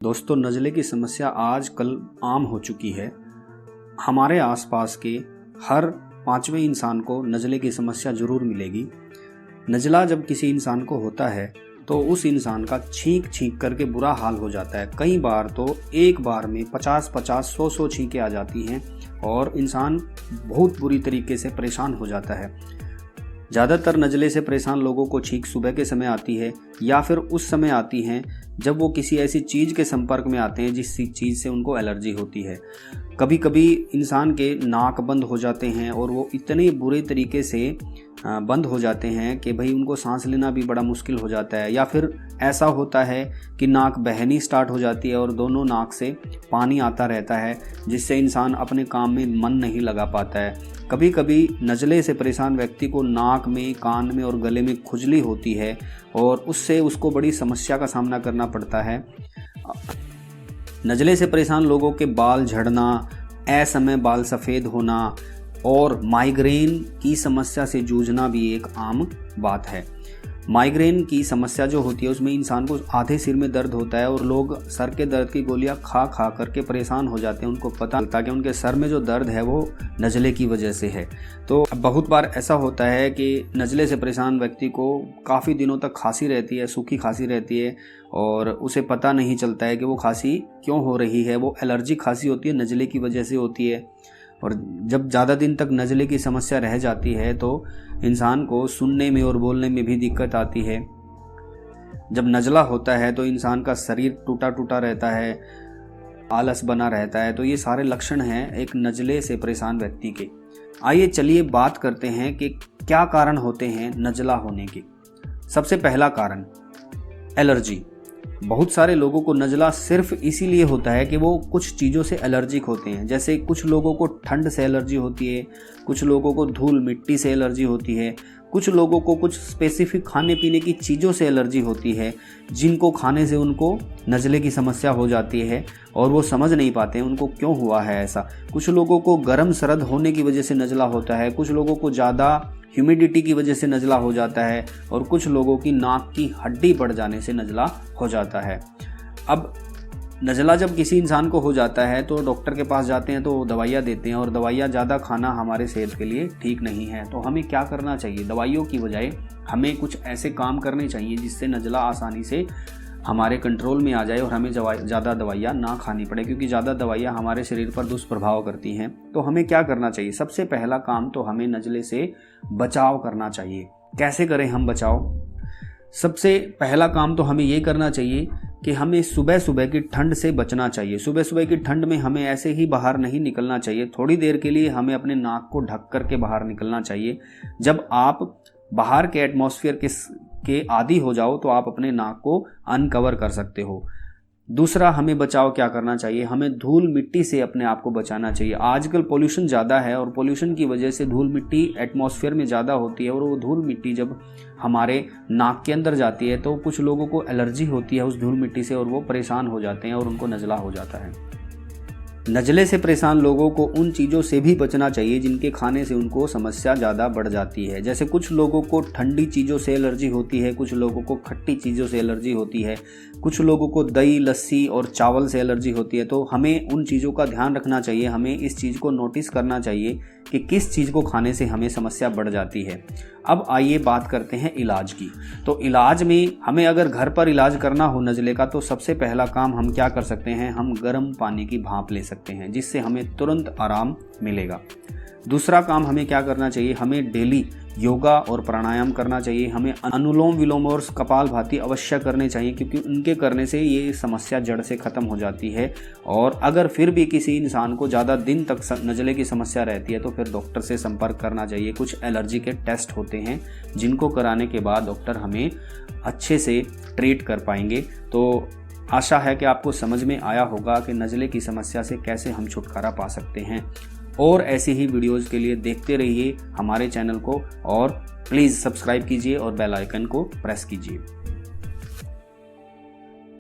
दोस्तों, नज़ले की समस्या आजकल आम हो चुकी है। हमारे आसपास के हर 5वें इंसान को नज़ले की समस्या ज़रूर मिलेगी। नज़ला जब किसी इंसान को होता है तो उस इंसान का छींक छींक करके बुरा हाल हो जाता है। कई बार तो एक बार में 50-50, 100-100 छींकें आ जाती हैं और इंसान बहुत बुरी तरीके से परेशान हो जाता है। ज़्यादातर नज़ले से परेशान लोगों को छींक सुबह के समय आती है या फिर उस समय आती हैं जब वो किसी ऐसी चीज़ के संपर्क में आते हैं जिस चीज़ से उनको एलर्जी होती है। कभी कभी इंसान के नाक बंद हो जाते हैं और वो इतने बुरे तरीके से बंद हो जाते हैं कि भाई उनको सांस लेना भी बड़ा मुश्किल हो जाता है। या फिर ऐसा होता है कि नाक बहनी स्टार्ट हो जाती है और दोनों नाक से पानी आता रहता है, जिससे इंसान अपने काम में मन नहीं लगा पाता है। कभी कभी नज़ले से परेशान व्यक्ति को नाक में, कान में और गले में खुजली होती है और उससे उसको बड़ी समस्या का सामना करना पड़ता है। नज़ले से परेशान लोगों के बाल झड़ना, असमय बाल सफ़ेद होना और माइग्रेन की समस्या से जूझना भी एक आम बात है। माइग्रेन की समस्या जो होती है उसमें इंसान को आधे सिर में दर्द होता है और लोग सर के दर्द की गोलियां खा खा करके परेशान हो जाते हैं। उनको पता चलता कि उनके सर में जो दर्द है वो नज़ले की वजह से है। तो बहुत बार ऐसा होता है कि नज़ले से परेशान व्यक्ति को काफ़ी दिनों तक खांसी रहती है, सूखी खांसी रहती है और उसे पता नहीं चलता है कि वो खांसी क्यों हो रही है। वो एलर्जिक खांसी होती है, नज़ले की वजह से होती है। और जब ज़्यादा दिन तक नज़ले की समस्या रह जाती है तो इंसान को सुनने में और बोलने में भी दिक्कत आती है। जब नज़ला होता है तो इंसान का शरीर टूटा टूटा रहता है, आलस बना रहता है। तो ये सारे लक्षण हैं एक नज़ले से परेशान व्यक्ति के। आइए चलिए बात करते हैं कि क्या कारण होते हैं नज़ला होने के। सबसे पहला कारण एलर्जी। बहुत सारे लोगों को नज़ला सिर्फ इसीलिए होता है कि वो कुछ चीज़ों से एलर्जिक होते हैं। जैसे कुछ लोगों को ठंड से एलर्जी होती है, कुछ लोगों को धूल मिट्टी से एलर्जी होती है, कुछ लोगों को कुछ स्पेसिफिक खाने पीने की चीज़ों से एलर्जी होती है, जिनको खाने से उनको नज़ले की समस्या हो जाती है और वो समझ नहीं पाते हैं उनको क्यों हुआ है ऐसा। कुछ लोगों को गर्म सर्द होने की वजह से नज़ला होता है, कुछ लोगों को ज़्यादा ह्यूमिडिटी की वजह से नज़ला हो जाता है और कुछ लोगों की नाक की हड्डी बढ़ जाने से नज़ला हो जाता है। अब नज़ला जब किसी इंसान को हो जाता है तो डॉक्टर के पास जाते हैं तो दवाइयाँ देते हैं और दवाइयाँ ज़्यादा खाना हमारे सेहत के लिए ठीक नहीं है। तो हमें क्या करना चाहिए? दवाइयों की बजाय हमें कुछ ऐसे काम करने चाहिए जिससे नज़ला आसानी से हमारे कंट्रोल में आ जाए और हमें ज़्यादा दवाइयाँ ना खानी पड़े, क्योंकि ज़्यादा दवाइयाँ हमारे शरीर पर दुष्प्रभाव करती हैं। तो हमें क्या करना चाहिए? सबसे पहला काम तो हमें नज़ले से बचाव करना चाहिए। कैसे करें हम बचाव? सबसे पहला काम तो हमें ये करना चाहिए कि हमें सुबह सुबह की ठंड से बचना चाहिए। सुबह सुबह की ठंड में हमें ऐसे ही बाहर नहीं निकलना चाहिए। थोड़ी देर के लिए हमें अपने नाक को ढक करके बाहर निकलना चाहिए। जब आप बाहर के एटमॉस्फेयर के आदी हो जाओ तो आप अपने नाक को अनकवर कर सकते हो। दूसरा, हमें बचाव क्या करना चाहिए? हमें धूल मिट्टी से अपने आप को बचाना चाहिए। आजकल पोल्यूशन ज़्यादा है और पोल्यूशन की वजह से धूल मिट्टी एटमॉस्फेयर में ज़्यादा होती है और वो धूल मिट्टी जब हमारे नाक के अंदर जाती है तो कुछ लोगों को एलर्जी होती है उस धूल मिट्टी से और वो परेशान हो जाते हैं और उनको नज़ला हो जाता है। नज़ले से परेशान लोगों को उन चीज़ों से भी बचना चाहिए जिनके खाने से उनको समस्या ज़्यादा बढ़ जाती है। जैसे कुछ लोगों को ठंडी चीज़ों से एलर्जी होती है, कुछ लोगों को खट्टी चीज़ों से एलर्जी होती है, कुछ लोगों को दही, लस्सी और चावल से एलर्जी होती है। तो हमें उन चीज़ों का ध्यान रखना चाहिए। हमें इस चीज़ को नोटिस करना चाहिए कि किस चीज़ को खाने से हमें समस्या बढ़ जाती है। अब आइए बात करते हैं इलाज की। तो इलाज में हमें अगर घर पर इलाज करना हो नज़ले का तो सबसे पहला काम हम क्या कर सकते हैं? हम गर्म पानी की भाप ले सकते हैं जिससे हमें तुरंत आराम मिलेगा। दूसरा काम हमें क्या करना चाहिए? हमें डेली योगा और प्राणायाम करना चाहिए। हमें अनुलोम विलोम और कपालभाति अवश्य करने चाहिए, क्योंकि उनके करने से ये समस्या जड़ से ख़त्म हो जाती है। और अगर फिर भी किसी इंसान को ज़्यादा दिन तक नज़ले की समस्या रहती है तो फिर डॉक्टर से संपर्क करना चाहिए। कुछ एलर्जी के टेस्ट होते हैं जिनको कराने के बाद डॉक्टर हमें अच्छे से ट्रीट कर पाएंगे। तो आशा है कि आपको समझ में आया होगा कि नज़ले की समस्या से कैसे हम छुटकारा पा सकते हैं। और ऐसी ही वीडियोज़ के लिए देखते रहिए हमारे चैनल को और प्लीज़ सब्सक्राइब कीजिए और बेल आइकन को प्रेस कीजिए।